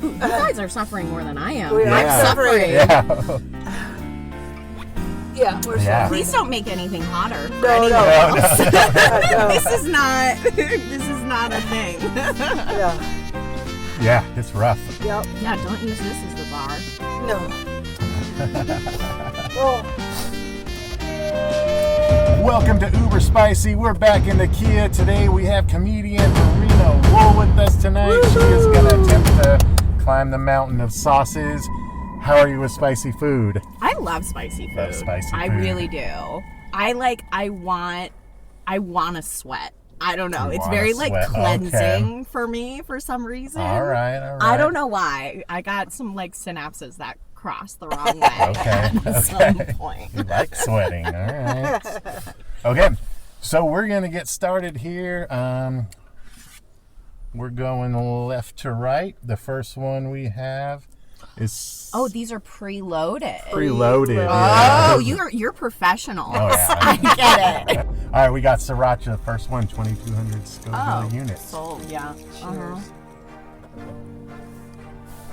You guys are suffering more than I am. I'm suffering. Yeah. Yeah, we're Yeah. suffering. Please don't make anything hotter for No, anyone no. else. No. This is not a thing. Yeah. Yeah, it's rough. Yep. Yeah, don't use this as the bar. No. Oh. Welcome to Uber Spicy. We're back in the Kia. Today we have comedian Mirena Wool with us tonight. She is going to attempt to climb the mountain of sauces. How are you with spicy food? I love spicy food. Love spicy I food. really do. I want to sweat. I don't know. You It's wanna very sweat. cleansing for me for some reason. All right. I don't know why. I got some synapses that crossed the wrong way at some point. You like sweating. All right. Okay. So we're going to get started here. We're going left to right. The first one we have is... Oh, these are preloaded. Preloaded. Oh, Yeah. you're professional. Oh, yeah. I get it. All right, we got Sriracha, the first one, 2,200 Scoville units. Sold, yeah. Uh-huh.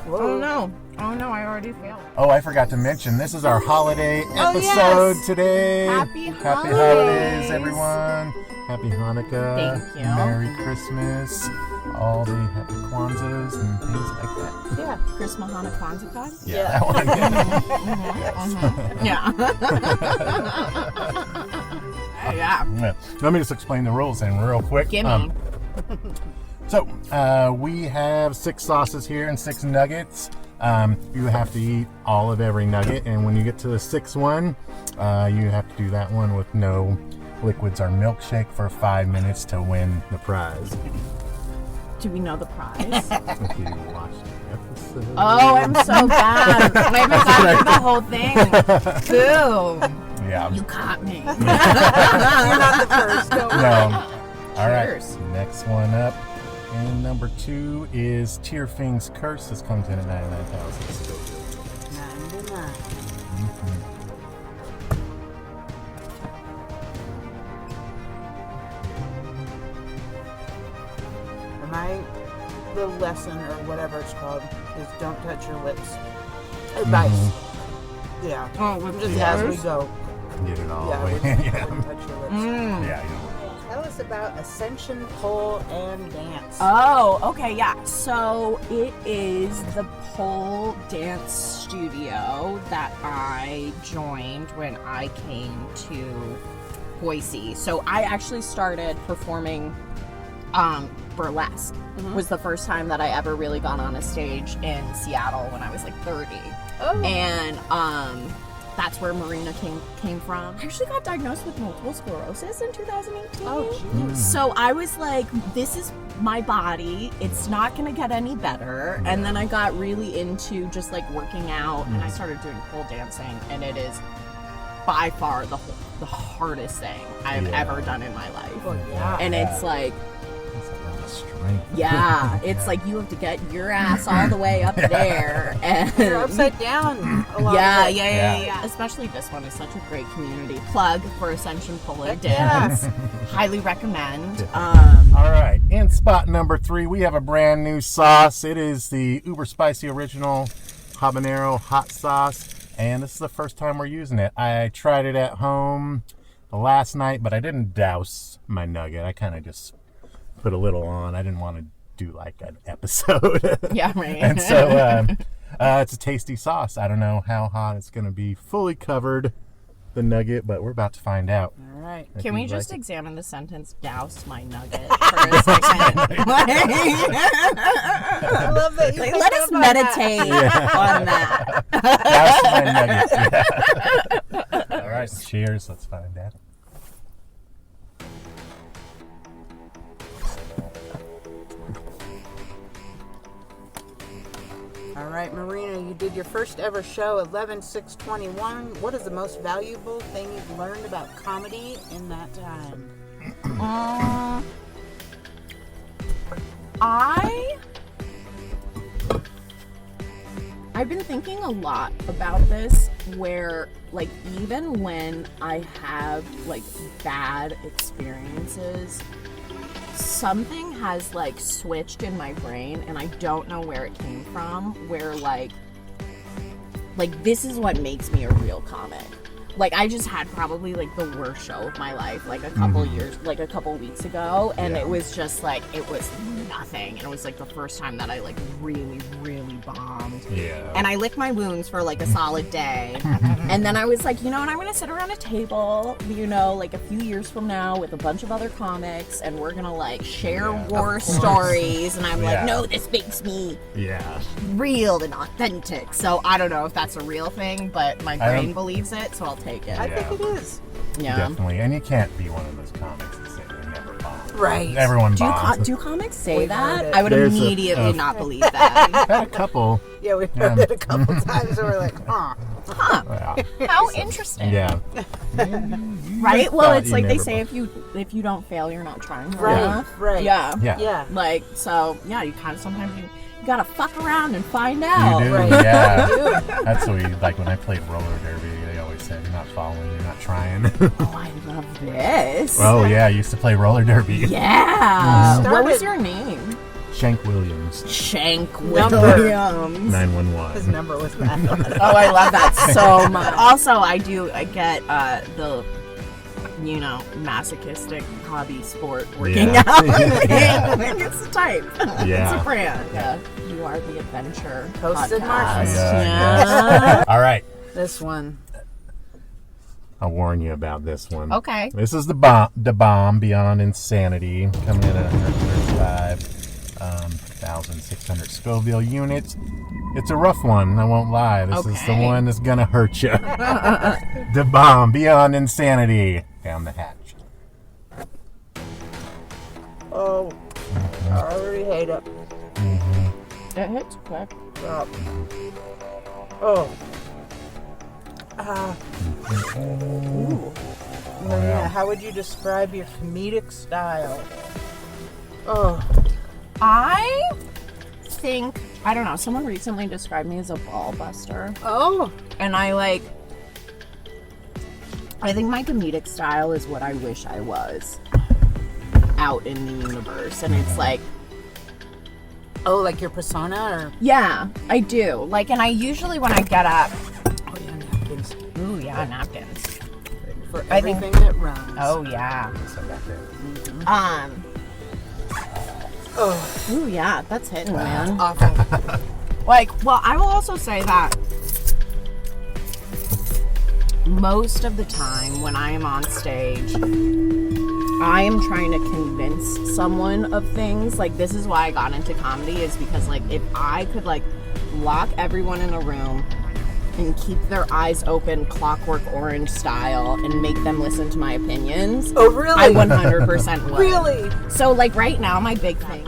Whoa. Oh no, I already failed. Oh, I forgot to mention, this is our holiday episode yes. today. Happy holidays, everyone. Happy Hanukkah. Thank you. Merry Christmas. All the happy Kwanzas and things like that. Yeah, Chris Mahana Kwanzaa. Yeah, that one. Yeah. Yeah. Yeah. Let me just explain the rules then real quick. Gimme. So, we have 6 sauces here and 6 nuggets. You have to eat all of every nugget, and when you get to the 6th one, you have to do that one with no liquids or milkshake for 5 minutes to win the prize. Do we know the prize? If you watch the episode. Oh, I'm so bad. I haven't gotten through the whole thing. Boo. Yeah. You caught me. You're not the first. Don't worry. No. All right. Cheers. Next one up. And number 2 is Tierfing's Curse. This comes in at 99,000 Scoville. 99. The lesson or whatever it's called is don't touch your lips. Advice. Yeah. Oh, Just as we go. Get it all Yeah, the way. yeah. Don't touch your lips. Yeah, you know. Tell us about Ascension Pole and Dance. Oh, okay, yeah. So it is the pole dance studio that I joined when I came to Boise. So I actually started performing burlesque. Was the first time that I ever really got on a stage in Seattle when I was like 30. Oh. And that's where Mirena came from. I actually got diagnosed with multiple sclerosis in 2018. Oh, jeez. So I was like, this is my body. It's not going to get any better. And then I got really into just like working out and I started doing pole dancing. And it is by far the hardest thing I've ever done in my life. Oh, yeah. And it's like, It's a lot of strength. yeah, it's like you have to get your ass all the way up there. And You're upside down a lot yeah, of it. yeah. Especially this one is such a great community. Plug for Ascension Pole and Heck yeah. Dance. Highly recommend. All right, in spot number 3, we have a brand new sauce. It is the Uber Spicy Original Habanero Hot Sauce, and this is the first time we're using it. I tried it at home last night, but I didn't douse my nugget. I kind of just put a little on. I didn't want to do like an episode. Yeah, right. And so it's a tasty sauce. I don't know how hot it's going to be fully covered, the nugget, but we're about to find out. All right. If Can we you'd just like it. examine the sentence, douse my nugget, for a second? I love that you Let us meditate on that. That's my nugget. Yeah. All right, cheers. Let's find out. All right, Mirena, you did your first ever show, 11/6/21. What is the most valuable thing you've learned about comedy in that time? I've been thinking a lot about this, where like even when I have like bad experiences, something has like switched in my brain, and I don't know where it came from, where like this is what makes me a real comic. Like, I just had probably like the worst show of my life, like a couple a couple weeks ago, and it was just like, it was nothing, and it was like the first time that I like really bombed. Yeah. And I licked my wounds for like a solid day, and then I was like, you know what, I'm gonna sit around a table, you know, like a few years from now with a bunch of other comics, and we're gonna like share war stories, and I'm like, no, this makes me real and authentic. So I don't know if that's a real thing, but my brain believes it, so I'll take it. I think it is. Yeah. Definitely. And you can't be one of those comics that say they never bomb. Right. Everyone bombs. Do comics say We've heard that? it. I would There's immediately not believe that. I've had a couple. Yeah, we've heard it a couple times, and we're like, huh. How interesting. Yeah. Right? Well, it's You like they never say, bomb. if you don't fail, you're not trying hard enough. Right. Yeah. Yeah. Like, so, yeah, you kind of sometimes you gotta fuck around and find out. You do, Right. yeah. That's what we, like when I played roller derby, they always said, you're not following, you're not trying. Oh, I love this. Oh, yeah, I used to play roller derby. Yeah. What was Started- your name? Shank Williams, Shank Number. Williams. 911. His number was that. Oh, I love that so much. Also, I get the, you know, masochistic hobby sport working Yeah. out. It's a type. Yeah. It's a brand. Yeah. You are the adventure. Toasted podcast. marshmallow. Yeah. All right. This one. I'll warn you about this one. Okay. This is the bomb Beyond Insanity, coming in at 135,600 Scoville units. It's a rough one, I won't lie. This is the Okay. one that's gonna hurt you. The bomb Beyond Insanity. Down the hatch. Oh, I already hate it. It hits quick. Oh. Ooh. Mirena, how would you describe your comedic style? Oh. I think, I don't know, someone recently described me as a ball buster. Oh. And I think my comedic style is what I wish I was out in the universe. And it's like, Oh, like your persona, or? yeah, I do. Like, and I usually, when I get up, Oh, yeah, napkins. ooh, yeah, napkins. For I think- everything that runs. Oh, yeah. So back there. Oh, Ooh, yeah, that's hitting, man. awful. Like, well, I will also say that most of the time when I am on stage, I am trying to convince someone of things. Like, this is why I got into comedy, is because, like, if I could, like, lock everyone in a room and keep their eyes open, Clockwork Orange style, and make them listen to my opinions, Oh, really? I 100% would. Really? So, like, right now, my big thing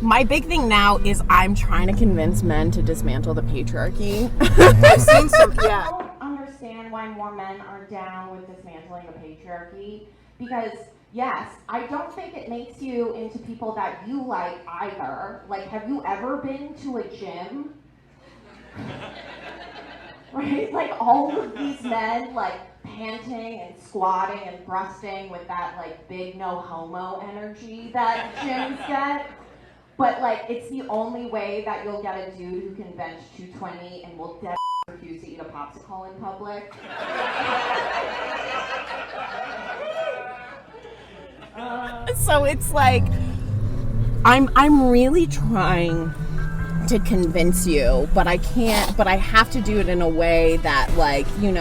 my big thing now is I'm trying to convince men to dismantle the patriarchy. I've seen some, yeah. I don't understand why more men are down with dismantling the patriarchy, because yes, I don't think it makes you into people that you like either. Like, have you ever been to a gym? Right? Like, all of these men, like, panting and squatting and thrusting with that, like, big no homo energy that gyms get. But, like, it's the only way that you'll get a dude who can bench 220 and will definitely refuse to eat a popsicle in public. So it's like, I'm really trying to convince you, but I can't, but I have to do it in a way that, like, you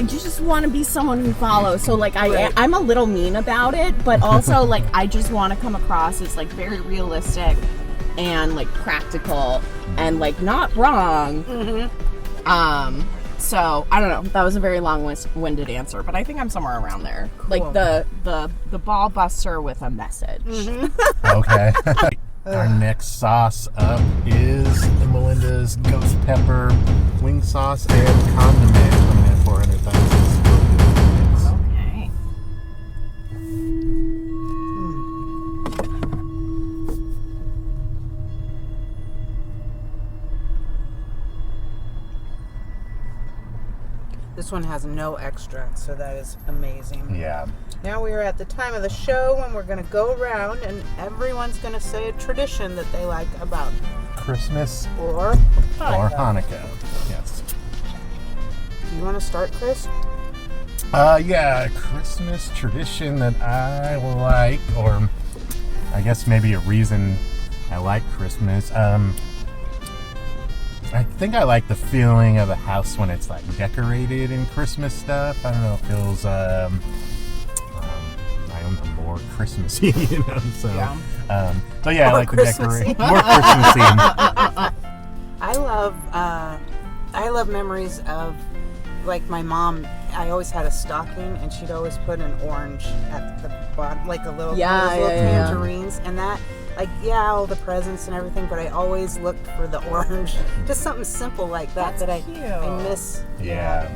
just want to be someone who follows. So, like, I'm a little mean about it, but also, like, I just want to come across as, like, very realistic and, like, practical and, like, not wrong. So, I don't know. That was a very long-winded answer, but I think I'm somewhere around there. Like, the ball buster with a message. Okay. Our next sauce up is Melinda's Ghost Pepper Wing Sauce and Condiment, coming in at 400,000. Okay. This this one has no extra, so that is amazing. Yeah. Now we are at the time of the show when we're going to go around and everyone's going to say a tradition that they like about Christmas or or Hanukkah. Hanukkah. Yes. You want to start, Chris? Yeah, a Christmas tradition that I like, or I guess maybe a reason I like Christmas. I think I like the feeling of a house when it's like decorated in Christmas stuff. I don't know, it feels I don't know, more Christmassy, you know. So Yeah. So yeah, I More like the Christmassy. decorate more Christmassy. I love memories of, like, my mom. I always had a stocking, and she'd always put an orange at the bottom, like a little, Yeah, those little yeah. tangerines, and that, like, yeah, all the presents and everything, but I always looked for the orange. Just something simple like that That's I cute. miss. Yeah.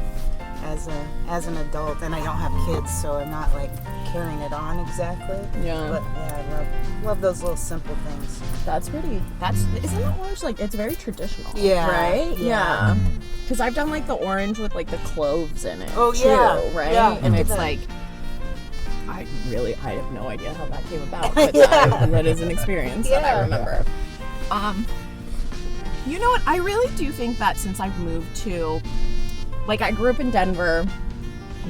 As an adult, and I don't have kids, so I'm not like carrying it on exactly. Yeah. But yeah, I love those little simple things. That's pretty. Isn't that orange like, it's very traditional? Yeah. Right? Yeah. Because I've done like the orange with like the cloves in it. Oh, too, yeah. right? Yeah, And I it's did that. like, I have no idea how that came about, but Yeah. that is an experience that I Yeah. remember. You know what? I really do think that since I've moved to, like, I grew up in Denver,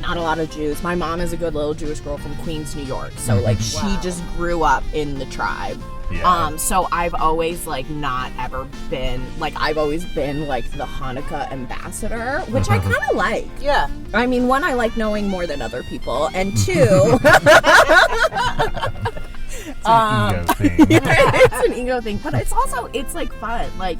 not a lot of Jews. My mom is a good little Jewish girl from Queens, New York. So, like, she Wow. just grew up in the tribe. Yeah. So I've always, like, not ever been, like, I've always been, like, the Hanukkah ambassador, which I kind of like. Yeah. I mean, one, I like knowing more than other people, and two, It's an ego thing. it's an ego thing, but it's also, it's, like, fun. Like,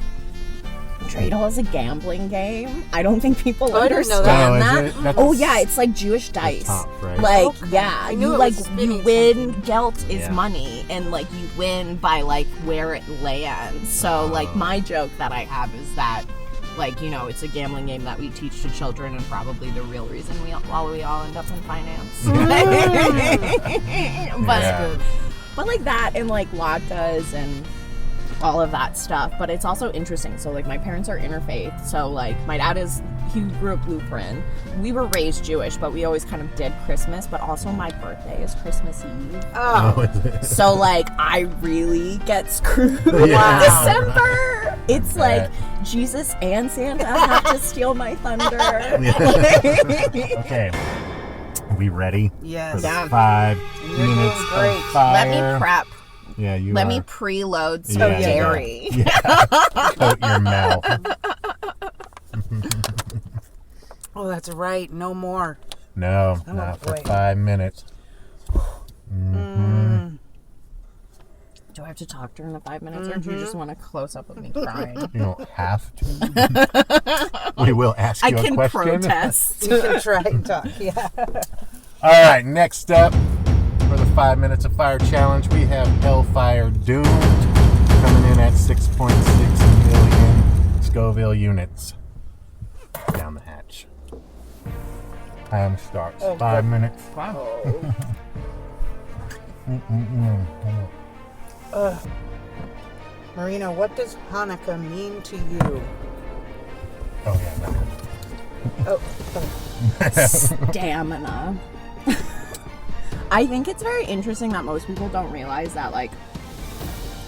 dreidel is a gambling game. I don't think people Oh, I didn't know understand that. Oh, that. is it? That's Oh yeah, it's like Jewish dice. top, right? Like, Okay. yeah, I knew you it like was spinning you win. something. Gelt is Yeah. money, and like you win by like where it lands. So like Oh. my joke that I have is that, like, you know, it's a gambling game that we teach to children, and probably the real reason we all end up in finance. But Yeah. but like that, and like latkes and all of that stuff. But it's also interesting. So like my parents are interfaith. So like my dad he grew up Lutheran. We were raised Jewish, but we always kind of did Christmas. But also my birthday is Christmas Eve. Oh. Oh, is it? So like I really get screwed Yeah. in December. It's Yeah. like Jesus and Santa have to steal my thunder. Okay. Are we ready Yes. for the Yeah. 5 You're doing minutes great. of fire? Let me prep. Yeah, you Let are. me preload some Yeah, dairy. Yeah. Coat your mouth. Oh, that's right. No more. No, Oh, not for boy. 5 minutes. Do I have to talk during the 5 minutes, or do you just want a close up of me crying? You don't have to. We will ask I you a can question. protest. You can try and talk. Yeah. All right, next up for the 5 minutes of fire challenge, we have Hellfire Doomed coming in at 6.6 million Scoville units. Down the hatch. Time starts. Oh, 5 good. minutes. Mirena, what does Hanukkah mean to you? Oh yeah, no. Oh. Stamina. I think it's very interesting that most people don't realize that, like,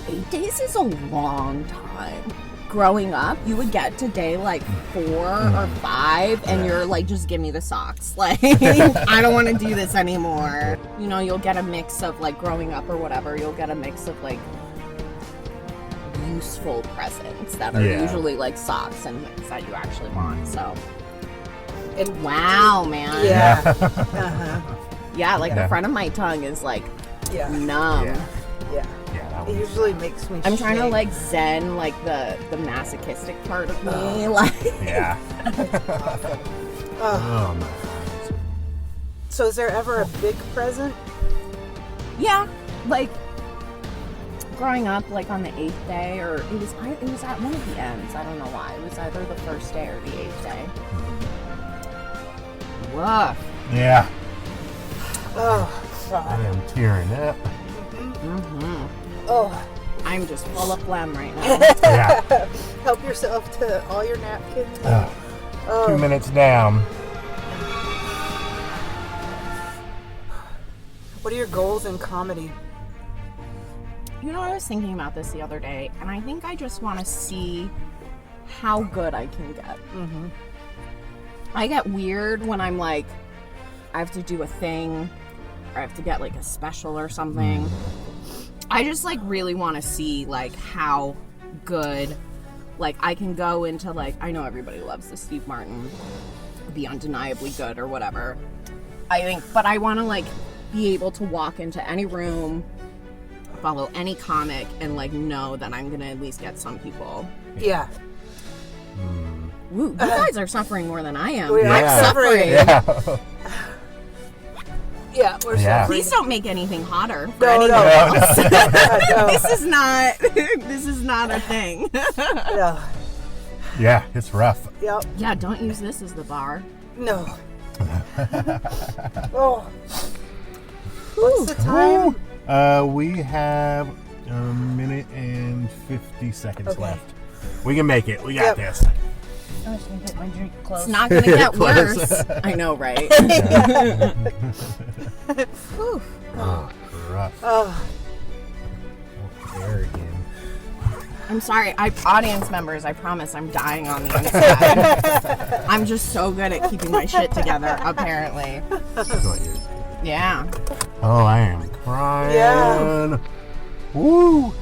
8 days is a long time. Growing up, you would get to day like 4 or 5, and you're like, just give me the socks. Like, I don't want to do this anymore. You know, you'll get a mix of, like, growing up or whatever, you'll get a mix of, like, useful presents that are Yeah. usually like socks and things that you actually want. So, And wow, man. yeah. Uh-huh. Yeah, like Yeah. the front of my tongue is like Yeah. numb. Yeah. Yeah. Yeah, that It was, usually makes me I'm trying to shake. like zen like the masochistic part of me. Like, yeah. Ugh. Oh my goodness. So is there ever a big present? yeah, like growing up, like on the 8th day, or it was at one of the ends. I don't know why. It was either the first day or the 8th day. Woof. Yeah, Oh, I God. am tearing up. Oh, I'm just full of phlegm right now. Yeah. help yourself to all your napkins. Ugh. Oh, 2 minutes down. What are your goals in comedy? You know, I was thinking about this the other day, and I think I just want to see how good I can get. Mm-hmm. I get weird when I'm like, I have to do a thing, or I have to get like a special or something. I just like really want to see like how good, like I can go into like, I know everybody loves the Steve Martin, the undeniably good or whatever. I think, but I want to like be able to walk into any room, follow any comic, and like know that I'm gonna at least get some people. Yeah. Woo, you guys are suffering more than I am. We are I'm suffering. Yeah. Yeah, we're Yeah. suffering. Please don't make anything hotter for No, anyone no. else. No. This is not a thing. No. Yeah, it's rough. Yep. Yeah, don't use this as the bar. No. Oh. What's the time? We have a minute and 50 seconds Okay. left. We can make it. We got Yep. this. I'm just gonna get my drink close. It's not gonna get Close. worse. I know, right? Whew. Oh, rough. Oh. There again. I'm sorry, audience members, I promise I'm dying on the inside. I'm just so good at keeping my shit together, apparently. Yeah. Oh, I am crying. Yeah. Woo!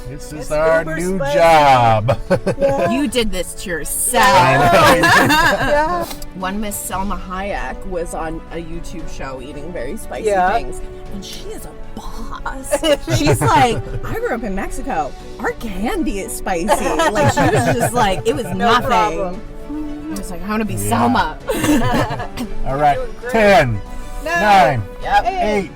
This is It's our Uber new spicy. job. Yeah. You did this to yourself. Yeah. One Miss Selma Hayek was on a YouTube show eating very spicy Yeah. things, and she is a boss. She's like, I grew up in Mexico. Our candy is spicy. Like, she was just like, it was No nothing. problem. I was like, I want to be Yeah. Selma. All right. Doing great. 10, 9, Yep. 8,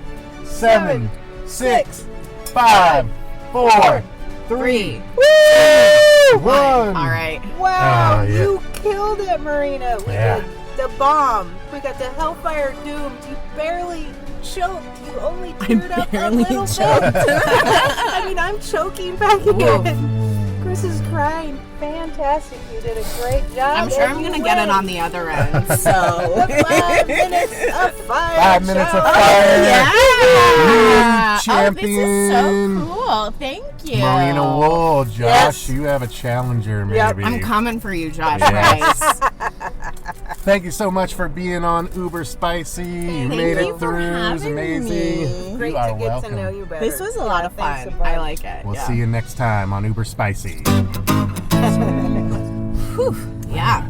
7, 6, 5, 4, 3, Woo! 1. All right. Wow, Oh, yeah. you killed it, Mirena. We Yeah. did the bomb. We got the Hellfire doomed. You barely choked. You only teared up a barely little choked. bit. I mean, I'm choking back Whoa. again. Chris is crying. Fantastic. You did a great job. I'm sure I'm and going to you get it win. on the other end. So. The 5 minutes of fire. 5 minutes of challenge. fire. Yeah. New Oh, this is so champion. cool. Thank you. Marina Wool, Josh, Yes. you have a challenger, Yep. maybe. I'm coming for you, Josh Yes. Rice. Thank you so much for being on Uber Spicy. You Thank made you it for through. It was having amazing. me. Great You are to get welcome. to know you better. This was a lot of fun. thanks, I Yvonne. like it. We'll yeah. see you next time on Uber Spicy. Whew. Yeah.